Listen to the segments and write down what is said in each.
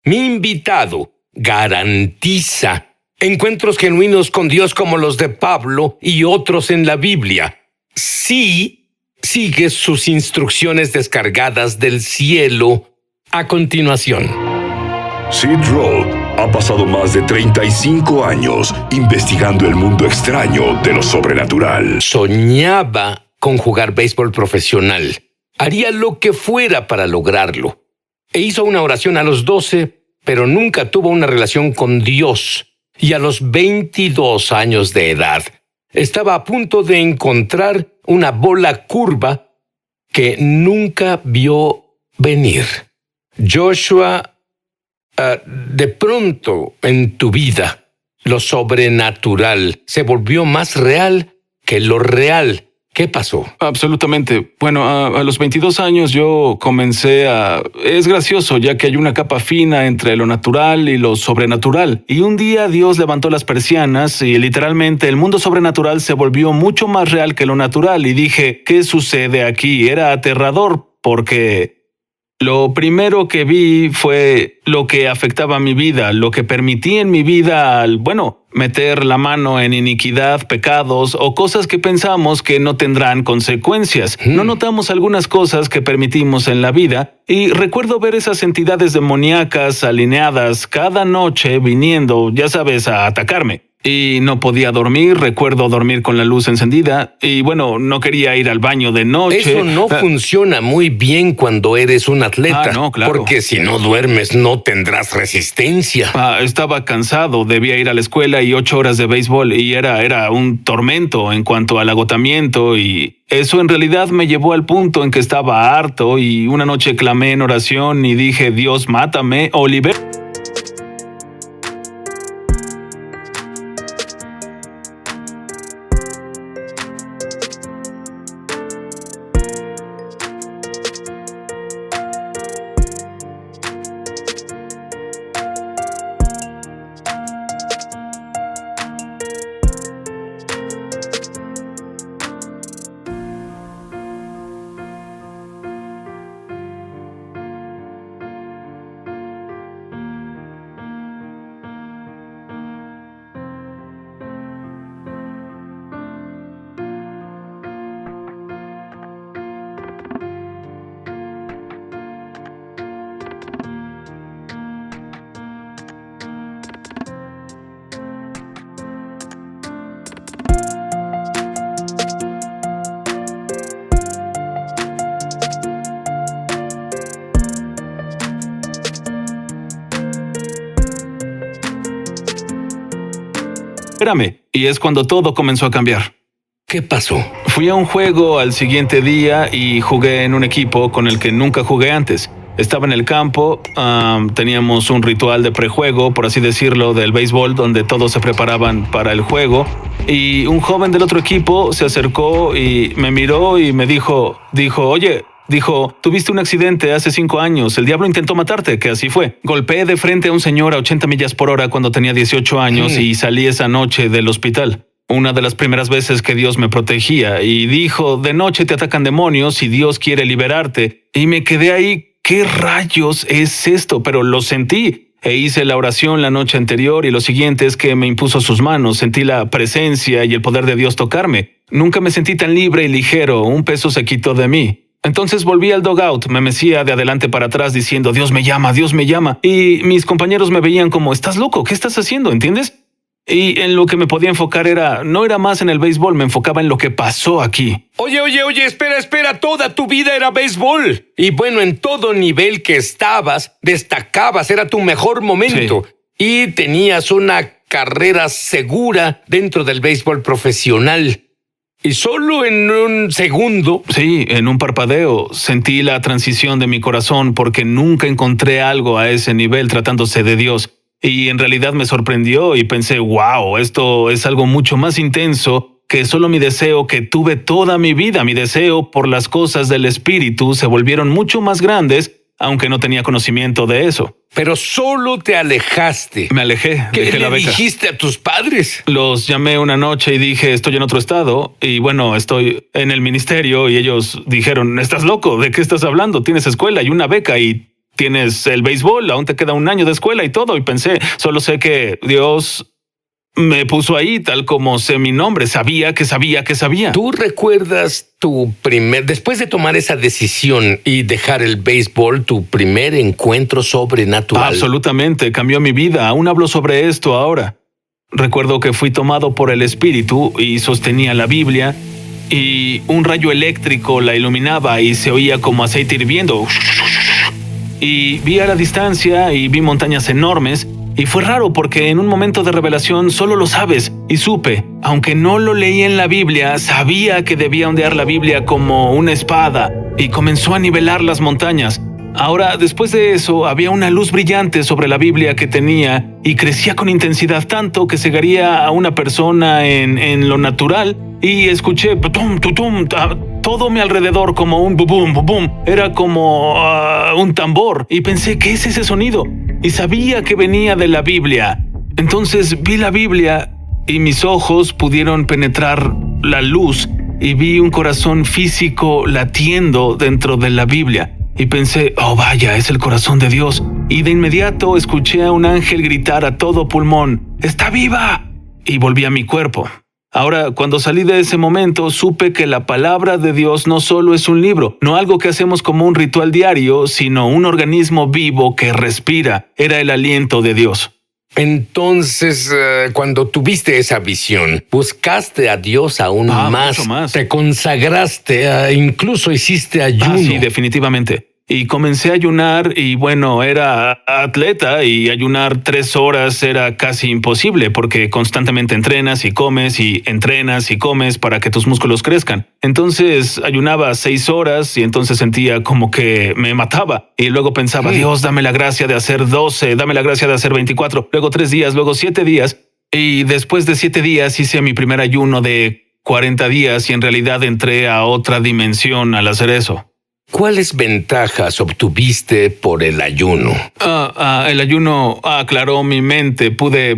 Mi invitado garantiza encuentros genuinos con Dios como los de Pablo y otros en la Biblia. Sí, sigue sus instrucciones descargadas del cielo a continuación. Sid Roth ha pasado más de 35 años investigando el mundo extraño de lo sobrenatural. Soñaba con jugar béisbol profesional. Haría lo que fuera para lograrlo. E hizo una oración a los 12, pero nunca tuvo una relación con Dios. Y a los 22 años de edad, estaba a punto de encontrar una bola curva que nunca vio venir. Joshua, de pronto en tu vida, lo sobrenatural se volvió más real que lo real. ¿Qué pasó? Absolutamente. Bueno, a los 22 años yo comencé a... Es gracioso, ya que hay una capa fina entre lo natural y lo sobrenatural. Y un día Dios levantó las persianas y literalmente el mundo sobrenatural se volvió mucho más real que lo natural. Y dije, ¿qué sucede aquí? Era aterrador porque... Lo primero que vi fue lo que afectaba mi vida, lo que permití en mi vida al, meter la mano en iniquidad, pecados o cosas que pensamos que no tendrán consecuencias. No notamos algunas cosas que permitimos en la vida y recuerdo ver esas entidades demoníacas alineadas cada noche viniendo, ya sabes, a atacarme. Y no podía dormir, recuerdo dormir con la luz encendida y no quería ir al baño de noche. Eso no funciona muy bien cuando eres un atleta. No, claro. Porque si no duermes no tendrás resistencia. Estaba cansado, debía ir a la escuela y 8 horas de béisbol y era un tormento en cuanto al agotamiento y eso en realidad me llevó al punto en que estaba harto y una noche clamé en oración y dije, Dios, mátame o libérame. Y es cuando todo comenzó a cambiar. ¿Qué pasó? Fui a un juego al siguiente día y jugué en un equipo con el que nunca jugué antes. Estaba en el campo, teníamos un ritual de prejuego, por así decirlo, del béisbol, donde todos se preparaban para el juego. Y un joven del otro equipo se acercó y me miró y me dijo, tuviste un accidente hace 5 años, el diablo intentó matarte, que así fue. Golpeé de frente a un señor a 80 millas por hora cuando tenía 18 años y salí esa noche del hospital. Una de las primeras veces que Dios me protegía y dijo, de noche te atacan demonios y Dios quiere liberarte. Y me quedé ahí, ¿qué rayos es esto? Pero lo sentí. E hice la oración la noche anterior y lo siguiente es que me impuso sus manos, sentí la presencia y el poder de Dios tocarme. Nunca me sentí tan libre y ligero, un peso se quitó de mí. Entonces volví al dugout, me mecía de adelante para atrás diciendo, Dios me llama, Dios me llama. Y mis compañeros me veían como, ¿estás loco? ¿Qué estás haciendo? ¿Entiendes? Y en lo que me podía enfocar no era más en el béisbol, me enfocaba en lo que pasó aquí. Oye, espera, toda tu vida era béisbol. Y en todo nivel que estabas, destacabas, era tu mejor momento. Sí. Y tenías una carrera segura dentro del béisbol profesional. Y solo en un segundo... Sí, en un parpadeo, sentí la transición de mi corazón porque nunca encontré algo a ese nivel tratándose de Dios. Y en realidad me sorprendió y pensé, wow, esto es algo mucho más intenso que solo mi deseo que tuve toda mi vida. Mi deseo por las cosas del espíritu se volvieron mucho más grandes, aunque no tenía conocimiento de eso. Pero solo te alejaste. Me alejé, dejé la beca. ¿Qué le dijiste a tus padres? Los llamé una noche y dije, estoy en otro estado y estoy en el ministerio y ellos dijeron, ¿estás loco? ¿De qué estás hablando? Tienes escuela y una beca y tienes el béisbol, aún te queda un año de escuela y todo. Y pensé, solo sé que Dios me puso ahí tal como sé mi nombre. Sabía que sabía que sabía. ¿Tú recuerdas después de tomar esa decisión y dejar el béisbol, tu primer encuentro sobrenatural? Absolutamente, cambió mi vida. Aún hablo sobre esto ahora. Recuerdo que fui tomado por el Espíritu y sostenía la Biblia y un rayo eléctrico la iluminaba y se oía como aceite hirviendo. Y vi a la distancia y vi montañas enormes. Y fue raro porque en un momento de revelación solo lo sabes, y supe, aunque no lo leí en la Biblia, sabía que debía ondear la Biblia como una espada, y comenzó a nivelar las montañas. Ahora, después de eso, había una luz brillante sobre la Biblia que tenía, y crecía con intensidad tanto que cegaría a una persona en lo natural, y escuché tutum, tutum, todo mi alrededor como un bum, bum, bum. Era como un tambor, y pensé, ¿qué es ese sonido? Y sabía que venía de la Biblia. Entonces vi la Biblia y mis ojos pudieron penetrar la luz y vi un corazón físico latiendo dentro de la Biblia. Y pensé, oh vaya, es el corazón de Dios. Y de inmediato escuché a un ángel gritar a todo pulmón, ¡está viva! Y volví a mi cuerpo. Ahora, cuando salí de ese momento, supe que la palabra de Dios no solo es un libro, no algo que hacemos como un ritual diario, sino un organismo vivo que respira. Era el aliento de Dios. Entonces, cuando tuviste esa visión, buscaste a Dios aún mucho más. Te consagraste, incluso hiciste ayuno. Sí, definitivamente. Y comencé a ayunar y bueno, era atleta y ayunar 3 horas era casi imposible porque constantemente entrenas y comes y entrenas y comes para que tus músculos crezcan. Entonces ayunaba 6 horas y entonces sentía como que me mataba. Y luego pensaba, Dios, dame la gracia de hacer 12, dame la gracia de hacer 24, luego 3 días, luego 7 días. Y después de 7 días hice mi primer ayuno de 40 días y en realidad entré a otra dimensión al hacer eso. ¿Cuáles ventajas obtuviste por el ayuno? El ayuno aclaró mi mente. Pude,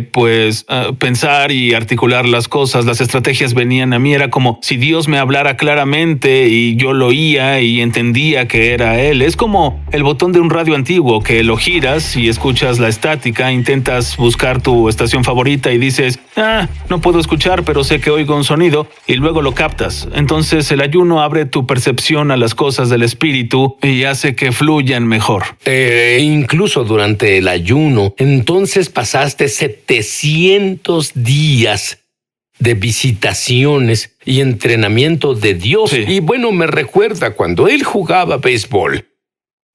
pensar y articular las cosas. Las estrategias venían a mí. Era como si Dios me hablara claramente y yo lo oía y entendía que era Él. Es como el botón de un radio antiguo que lo giras y escuchas la estática. Intentas buscar tu estación favorita y dices, no puedo escuchar, pero sé que oigo un sonido y luego lo captas. Entonces el ayuno abre tu percepción a las cosas del espíritu y hace que fluyan mejor. Incluso durante el ayuno, entonces pasaste 700 días de visitaciones y entrenamiento de Dios. Sí. Y bueno, me recuerda cuando él jugaba béisbol.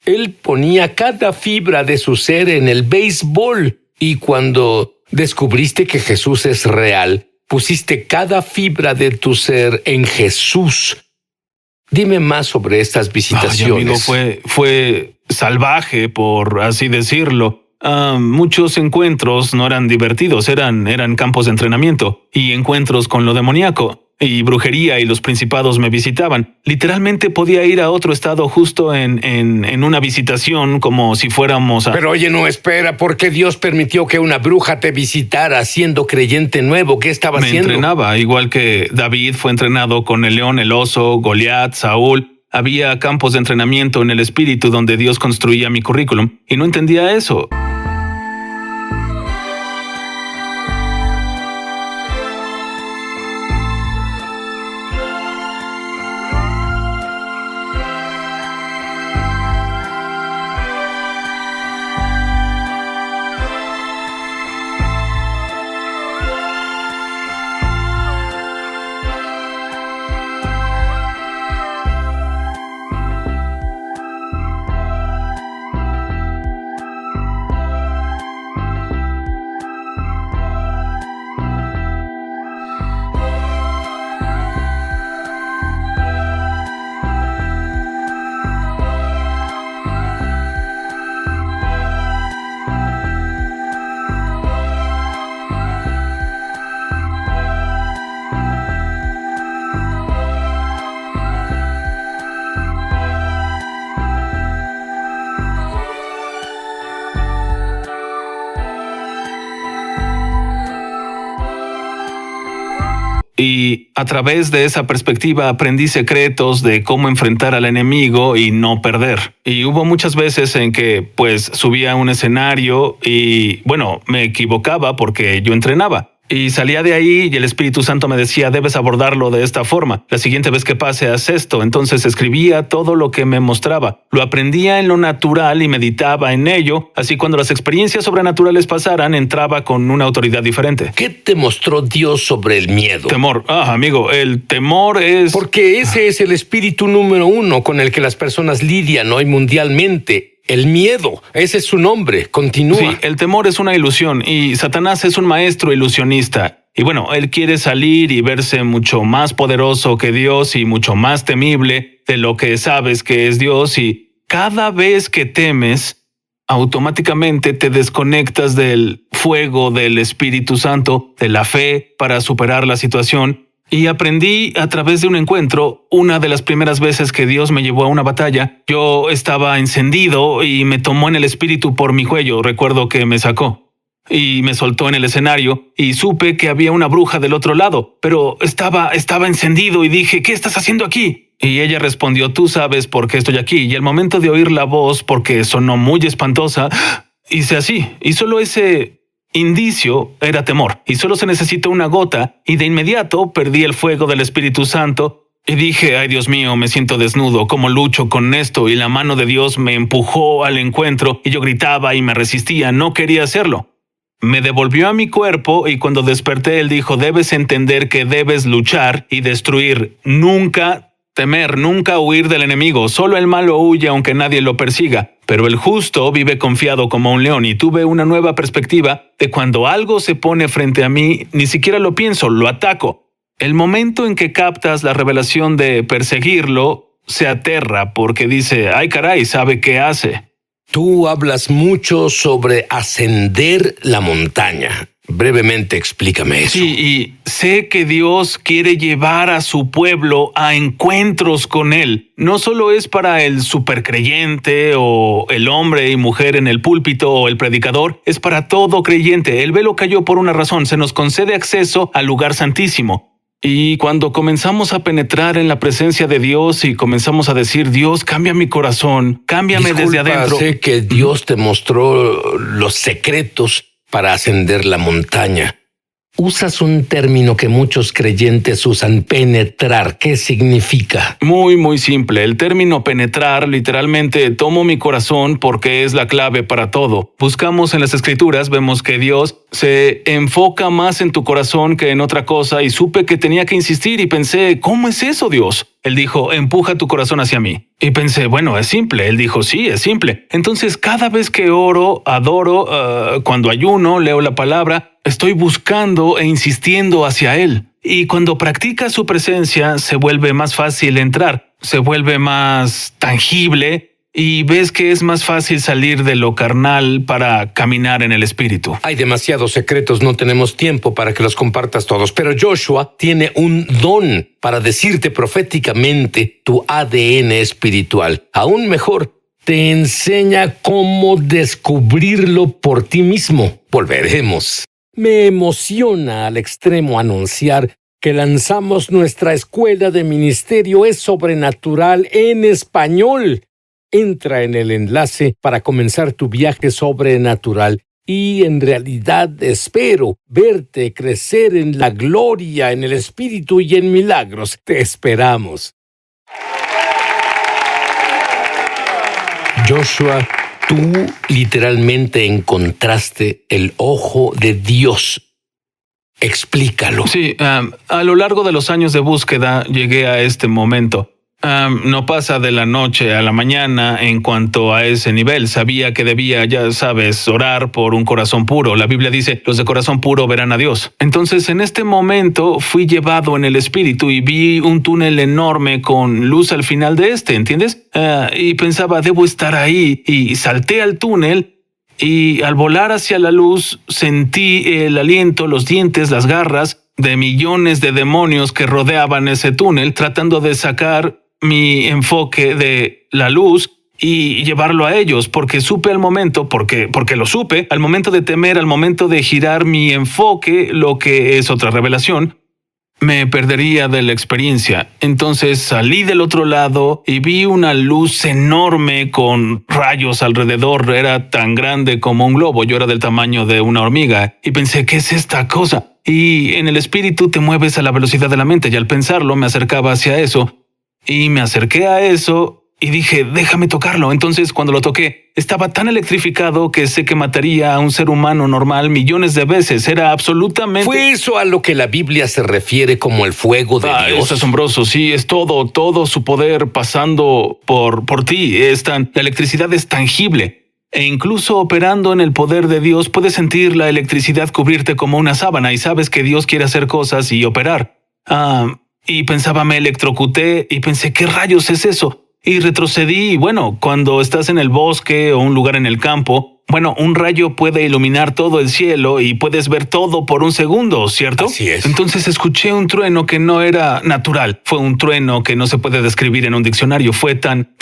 Él ponía cada fibra de su ser en el béisbol. Y cuando descubriste que Jesús es real, pusiste cada fibra de tu ser en Jesús. Dime más sobre estas visitaciones. Amigo, fue salvaje, por así decirlo. Muchos encuentros no eran divertidos, eran campos de entrenamiento y encuentros con lo demoníaco. Y brujería y los principados me visitaban. Literalmente podía ir a otro estado justo en una visitación como si fuéramos a... Pero oye, no, espera, ¿por qué Dios permitió que una bruja te visitara siendo creyente nuevo? ¿Qué estaba haciendo? Me entrenaba, igual que David fue entrenado con el león, el oso, Goliat, Saúl. Había campos de entrenamiento en el espíritu donde Dios construía mi currículum y no entendía eso. Y a través de esa perspectiva aprendí secretos de cómo enfrentar al enemigo y no perder. Y hubo muchas veces en que pues subía a un escenario y bueno, me equivocaba porque yo entrenaba. Y salía de ahí y el Espíritu Santo me decía, debes abordarlo de esta forma. La siguiente vez que pase, haz esto. Entonces escribía todo lo que me mostraba. Lo aprendía en lo natural y meditaba en ello. Así cuando las experiencias sobrenaturales pasaran, entraba con una autoridad diferente. ¿Qué te mostró Dios sobre el miedo? Temor. Amigo, el temor es... Porque ese es el espíritu número 1 con el que las personas lidian hoy mundialmente. El miedo, ese es su nombre. Continúa. Sí, el temor es una ilusión y Satanás es un maestro ilusionista. Y bueno, él quiere salir y verse mucho más poderoso que Dios y mucho más temible de lo que sabes que es Dios. Y cada vez que temes, automáticamente te desconectas del fuego del Espíritu Santo, de la fe para superar la situación. Y aprendí a través de un encuentro, una de las primeras veces que Dios me llevó a una batalla, yo estaba encendido y me tomó en el espíritu por mi cuello, recuerdo que me sacó. Y me soltó en el escenario y supe que había una bruja del otro lado, pero estaba encendido y dije, ¿qué estás haciendo aquí? Y ella respondió, tú sabes por qué estoy aquí. Y al momento de oír la voz, porque sonó muy espantosa, hice así, y solo ese indicio era temor, y solo se necesita una gota, y de inmediato perdí el fuego del Espíritu Santo, y dije, ay Dios mío, me siento desnudo, ¿cómo lucho con esto? Y la mano de Dios me empujó al encuentro, y yo gritaba y me resistía, no quería hacerlo. Me devolvió a mi cuerpo, y cuando desperté él dijo, debes entender que debes luchar y destruir, nunca temer, nunca huir del enemigo, solo el malo huye aunque nadie lo persiga. Pero el justo vive confiado como un león y tuve una nueva perspectiva de cuando algo se pone frente a mí, ni siquiera lo pienso, lo ataco. El momento en que captas la revelación de perseguirlo, se aterra porque dice, ay caray, sabe qué hace. Tú hablas mucho sobre ascender la montaña. Brevemente explícame eso. Sí, y sé que Dios quiere llevar a su pueblo a encuentros con Él. No solo es para el supercreyente o el hombre y mujer en el púlpito o el predicador, es para todo creyente. El velo cayó por una razón, se nos concede acceso al lugar santísimo. Y cuando comenzamos a penetrar en la presencia de Dios y comenzamos a decir, Dios, cambia mi corazón, cámbiame desde adentro. Sé que Dios te mostró los secretos para ascender la montaña. Usas un término que muchos creyentes usan, penetrar. ¿Qué significa? Muy simple. El término penetrar literalmente tomo mi corazón porque es la clave para todo. Buscamos en las escrituras, vemos que Dios se enfoca más en tu corazón que en otra cosa y supe que tenía que insistir y pensé, ¿cómo es eso, Dios? Él dijo, empuja tu corazón hacia mí. Y pensé, bueno, es simple. Él dijo, sí, es simple. Entonces, cada vez que oro, adoro, cuando ayuno, leo la palabra, estoy buscando e insistiendo hacia Él. Y cuando practicas su presencia, se vuelve más fácil entrar, se vuelve más tangible y ves que es más fácil salir de lo carnal para caminar en el Espíritu. Hay demasiados secretos, no tenemos tiempo para que los compartas todos, pero Joshua tiene un don para decirte proféticamente tu ADN espiritual. Aún mejor, te enseña cómo descubrirlo por ti mismo. Volveremos. Me emociona al extremo anunciar que lanzamos nuestra escuela de ministerio Es Sobrenatural en español. Entra en el enlace para comenzar tu viaje sobrenatural y en realidad espero verte crecer en la gloria, en el Espíritu y en milagros. Te esperamos. Joshua, tú literalmente encontraste el ojo de Dios. Explícalo. Sí, a lo largo de los años de búsqueda llegué a este momento. No pasa de la noche a la mañana en cuanto a ese nivel. Sabía que debía, ya sabes, orar por un corazón puro. La Biblia dice, los de corazón puro verán a Dios. Entonces, en este momento fui llevado en el Espíritu y vi un túnel enorme con luz al final de ¿entiendes? Y pensaba, debo estar ahí. Y salté al túnel y al volar hacia la luz sentí el aliento, los dientes, las garras de millones de demonios que rodeaban ese túnel tratando de sacar mi enfoque de la luz y llevarlo a ellos, porque supe al momento, porque lo supe, al momento de temer, al momento de girar mi enfoque, lo que es otra revelación, me perdería de la experiencia. Entonces salí del otro lado y vi una luz enorme con rayos alrededor. Era tan grande como un globo. Yo era del tamaño de una hormiga. Y pensé, ¿qué es esta cosa? Y en el espíritu te mueves a la velocidad de la mente. Y al pensarlo me acercaba hacia eso. Y me acerqué a eso y dije, déjame tocarlo. Entonces, cuando lo toqué, estaba tan electrificado que sé que mataría a un ser humano normal millones de veces. Era absolutamente... ¿Fue eso a lo que la Biblia se refiere como el fuego de Dios? Es asombroso, sí, es todo su poder pasando por ti. La electricidad es tangible. E incluso operando en el poder de Dios, puedes sentir la electricidad cubrirte como una sábana y sabes que Dios quiere hacer cosas y operar. Y pensaba, me electrocuté y pensé, ¿qué rayos es eso? Y retrocedí y bueno, cuando estás en el bosque o un lugar en el campo, bueno, un rayo puede iluminar todo el cielo y puedes ver todo por un segundo, ¿cierto? Así es. Entonces escuché un trueno que no era natural. Fue un trueno que no se puede describir en un diccionario. Fue tan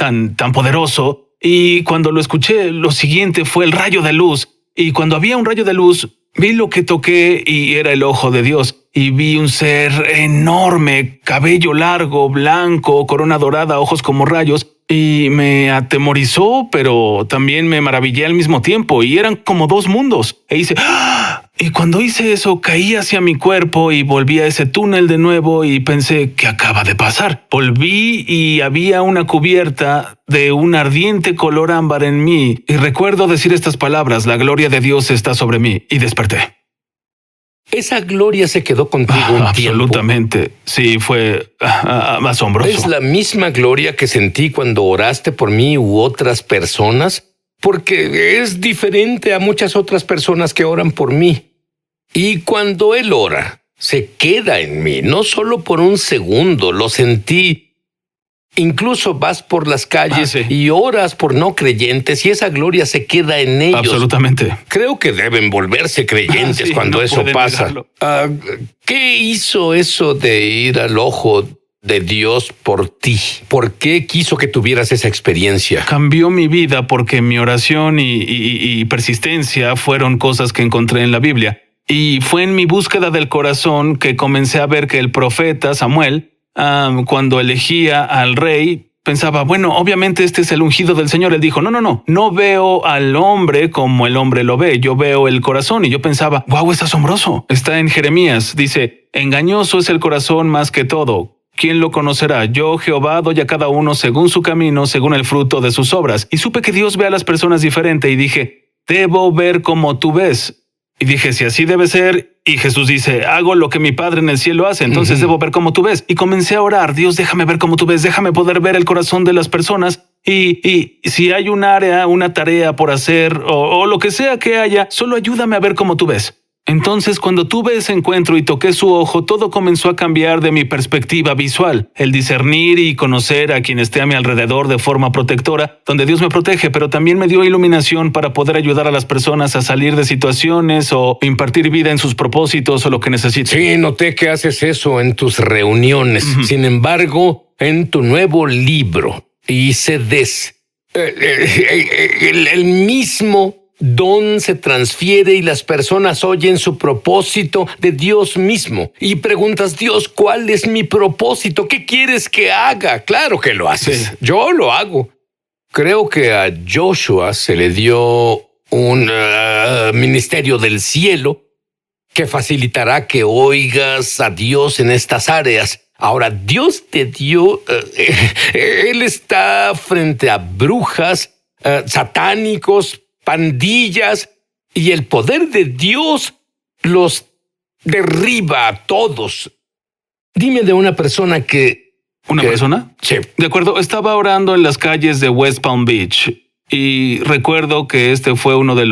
poderoso. Y cuando lo escuché, lo siguiente fue el rayo de luz. Y cuando había un rayo de luz, vi lo que toqué y era el ojo de Dios. Y vi un ser enorme, cabello largo, blanco, corona dorada, ojos como rayos. Y me atemorizó, pero también me maravillé al mismo tiempo. Y eran como dos mundos. E hice... ¡ah! Y cuando hice eso, caí hacia mi cuerpo y volví a ese túnel de nuevo y pensé, ¿qué acaba de pasar? Volví y había una cubierta de un ardiente color ámbar en mí. Y recuerdo decir estas palabras, la gloria de Dios está sobre mí. Y desperté. Esa gloria se quedó contigo un tiempo. Absolutamente. Sí, fue asombroso. ¿Es la misma gloria que sentí cuando oraste por mí u otras personas? Porque es diferente a muchas otras personas que oran por mí. Y cuando Él ora, se queda en mí, no solo por un segundo, lo sentí. Incluso vas por las calles sí. y oras por no creyentes y esa gloria se queda en ellos. Absolutamente. Creo que deben volverse creyentes sí, cuando no eso pueden pasa. negarlo. ¿Qué hizo eso de ir al ojo de Dios por ti? ¿Por qué quiso que tuvieras esa experiencia? Cambió mi vida porque mi oración y persistencia fueron cosas que encontré en la Biblia. Y fue en mi búsqueda del corazón que comencé a ver que el profeta Samuel, cuando elegía al rey, pensaba, bueno, obviamente este es el ungido del Señor. Él dijo, no veo al hombre como el hombre lo ve, yo veo el corazón. Y yo pensaba, wow, es asombroso. Está en Jeremías, dice, engañoso es el corazón más que todo. ¿Quién lo conocerá? Yo, Jehová, doy a cada uno según su camino, según el fruto de sus obras. Y supe que Dios ve a las personas diferente y dije, debo ver como tú ves. Y dije, si así debe ser, y Jesús dice, hago lo que mi Padre en el cielo hace, entonces debo ver como tú ves. Y comencé a orar, Dios, déjame ver como tú ves, déjame poder ver el corazón de las personas. Y si hay un área, una tarea por hacer, o lo que sea que haya, solo ayúdame a ver como tú ves. Entonces, cuando tuve ese encuentro y toqué su ojo, todo comenzó a cambiar de mi perspectiva visual. El discernir y conocer a quien esté a mi alrededor de forma protectora, donde Dios me protege, pero también me dio iluminación para poder ayudar a las personas a salir de situaciones o impartir vida en sus propósitos o lo que necesiten. Sí, noté que haces eso en tus reuniones. Sin embargo, en tu nuevo libro, y CDs, el mismo don se transfiere y las personas oyen su propósito de Dios mismo. Y preguntas, Dios, ¿cuál es mi propósito? ¿Qué quieres que haga? Claro que lo haces. Sí. Yo lo hago. Creo que a Joshua se le dio un ministerio del cielo que facilitará que oigas a Dios en estas áreas. Ahora, Dios te dio... Él está frente a brujas, satánicos, pandillas, y el poder de Dios los derriba a todos. Dime de una persona que... ¿Una persona? Sí. De acuerdo, estaba orando en las calles de West Palm Beach y recuerdo que este fue uno de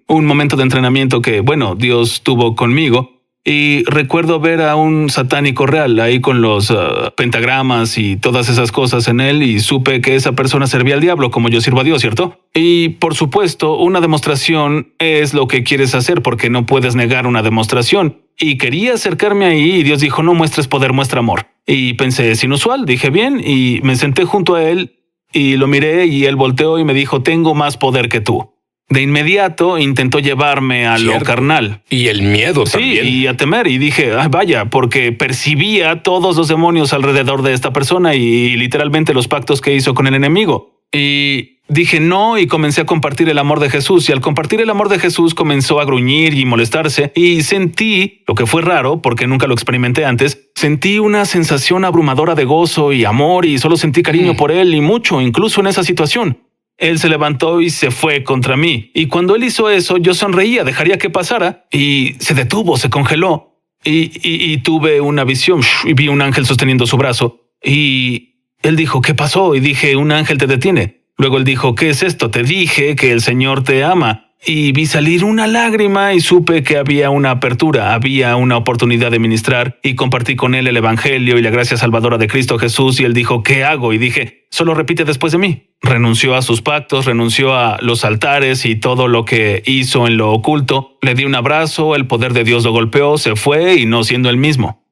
un momento de entrenamiento que, bueno, Dios tuvo conmigo. Y recuerdo ver a un satánico real ahí con los pentagramas y todas esas cosas en él y supe que esa persona servía al diablo como yo sirvo a Dios, ¿cierto? Y por supuesto, una demostración es lo que quieres hacer porque no puedes negar una demostración. Y quería acercarme ahí y Dios dijo, no muestres poder, muestra amor. Y pensé, es inusual, dije bien y me senté junto a él y lo miré y él volteó y me dijo, tengo más poder que tú. De inmediato intentó llevarme a lo Cierto. carnal. Y el miedo Sí, también. y a temer. Y dije, "Ay, vaya", porque percibía todos los demonios alrededor de esta persona y literalmente los pactos que hizo con el enemigo. Y dije no y comencé a compartir el amor de Jesús. Y al compartir el amor de Jesús comenzó a gruñir y molestarse. Y sentí, lo que fue raro porque nunca lo experimenté antes, sentí una sensación abrumadora de gozo y amor y solo sentí cariño por él y mucho, incluso en esa situación. Él se levantó y se fue contra mí. Y cuando él hizo eso, yo sonreía, dejaría que pasara. Y se detuvo, se congeló. Y tuve una visión y vi un ángel sosteniendo su brazo. Y él dijo, ¿qué pasó? Y dije, un ángel te detiene. Luego él dijo, ¿qué es esto? Te dije que el Señor te ama. Y vi salir una lágrima y supe que había una apertura, había una oportunidad de ministrar y compartí con él el evangelio y la gracia salvadora de Cristo Jesús y él dijo, ¿qué hago? Y dije, solo repite después de mí. Renunció a sus pactos, renunció a los altares y todo lo que hizo en lo oculto. Le di un abrazo, el poder de Dios lo golpeó, se fue y no siendo el mismo.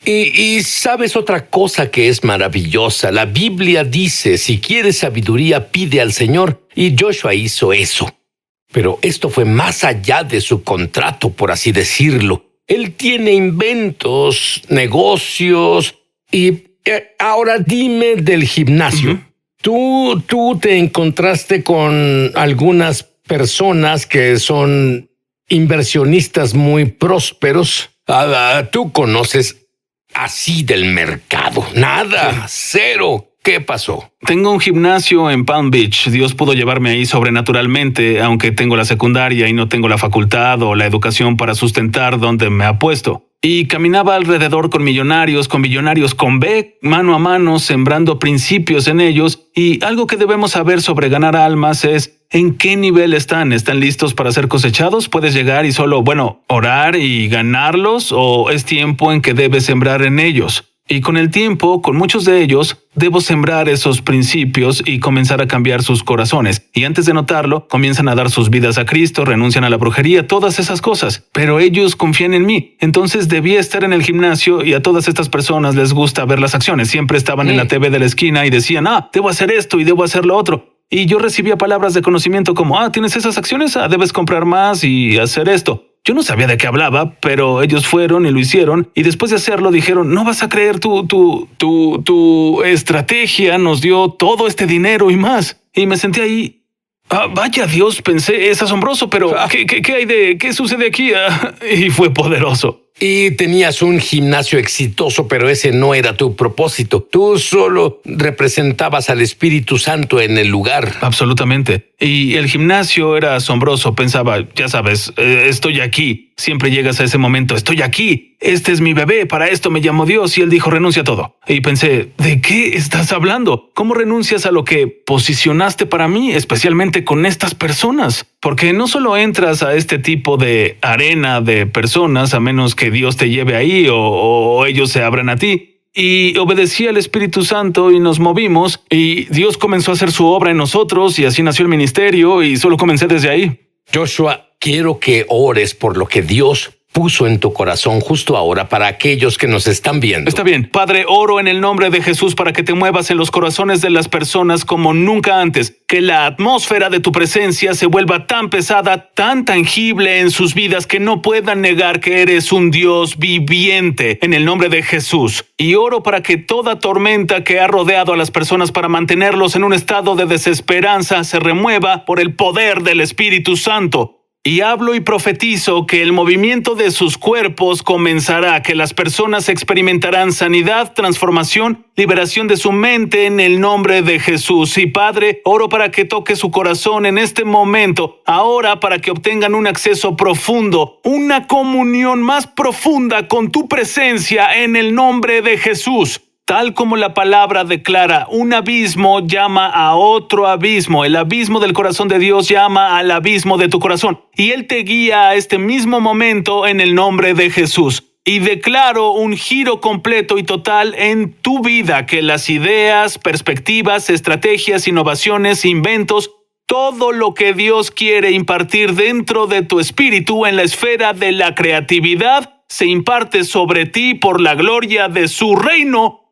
Y sabes otra cosa que es maravillosa. La Biblia dice, si quieres sabiduría, pide al Señor. Y Joshua hizo eso. Pero esto fue más allá de su contrato, por así decirlo. Él tiene inventos, negocios y ahora dime del gimnasio. Tú te encontraste con algunas personas que son inversionistas muy prósperos. Tú conoces así del mercado. Nada, cero. ¿Qué pasó? Tengo un gimnasio en Palm Beach. Dios pudo llevarme ahí sobrenaturalmente, aunque tengo la secundaria y no tengo la facultad o la educación para sustentar donde me ha puesto. Y caminaba alrededor con millonarios, con B, mano a mano, sembrando principios en ellos. Y algo que debemos saber sobre ganar almas es ¿en qué nivel están? ¿Están listos para ser cosechados? ¿Puedes llegar y solo, orar y ganarlos? ¿O es tiempo en que debes sembrar en ellos? Y con el tiempo, con muchos de ellos, debo sembrar esos principios y comenzar a cambiar sus corazones. Y antes de notarlo, comienzan a dar sus vidas a Cristo, renuncian a la brujería, todas esas cosas. Pero ellos confían en mí. Entonces debía estar en el gimnasio y a todas estas personas les gusta ver las acciones. Siempre estaban en la TV de la esquina y decían, debo hacer esto y debo hacer lo otro. Y yo recibía palabras de conocimiento como, ¿tienes esas acciones? Debes comprar más y hacer esto. Yo no sabía de qué hablaba, pero ellos fueron y lo hicieron. Y después de hacerlo dijeron, no vas a creer tu estrategia nos dio todo este dinero y más. Y me senté ahí. Vaya Dios, pensé, es asombroso, pero ¿qué sucede aquí? Y fue poderoso. Y tenías un gimnasio exitoso, pero ese no era tu propósito. Tú solo representabas al Espíritu Santo en el lugar. Absolutamente. Y el gimnasio era asombroso. Pensaba, ya sabes, estoy aquí. Siempre llegas a ese momento, estoy aquí. Este es mi bebé, para esto me llamó Dios. Y él dijo, renuncia a todo. Y pensé, ¿de qué estás hablando? ¿Cómo renuncias a lo que posicionaste para mí, especialmente con estas personas? Porque no solo entras a este tipo de arena de personas, a menos que Dios te lleve ahí o ellos se abran a ti. Y obedecí al Espíritu Santo y nos movimos y Dios comenzó a hacer su obra en nosotros y así nació el ministerio y solo comencé desde ahí. Joshua, quiero que ores por lo que Dios puso en tu corazón justo ahora para aquellos que nos están viendo. Está bien. Padre, oro en el nombre de Jesús para que te muevas en los corazones de las personas como nunca antes. Que la atmósfera de tu presencia se vuelva tan pesada, tan tangible en sus vidas que no puedan negar que eres un Dios viviente en el nombre de Jesús. Y oro para que toda tormenta que ha rodeado a las personas para mantenerlos en un estado de desesperanza se remueva por el poder del Espíritu Santo. Y hablo y profetizo que el movimiento de sus cuerpos comenzará, que las personas experimentarán sanidad, transformación, liberación de su mente en el nombre de Jesús. Y Padre, oro para que toque su corazón en este momento, ahora para que obtengan un acceso profundo, una comunión más profunda con tu presencia en el nombre de Jesús. Tal como la palabra declara, un abismo llama a otro abismo. El abismo del corazón de Dios llama al abismo de tu corazón. Y Él te guía a este mismo momento en el nombre de Jesús. Y declaro un giro completo y total en tu vida, que las ideas, perspectivas, estrategias, innovaciones, inventos, todo lo que Dios quiere impartir dentro de tu espíritu en la esfera de la creatividad, se imparte sobre ti por la gloria de su reino.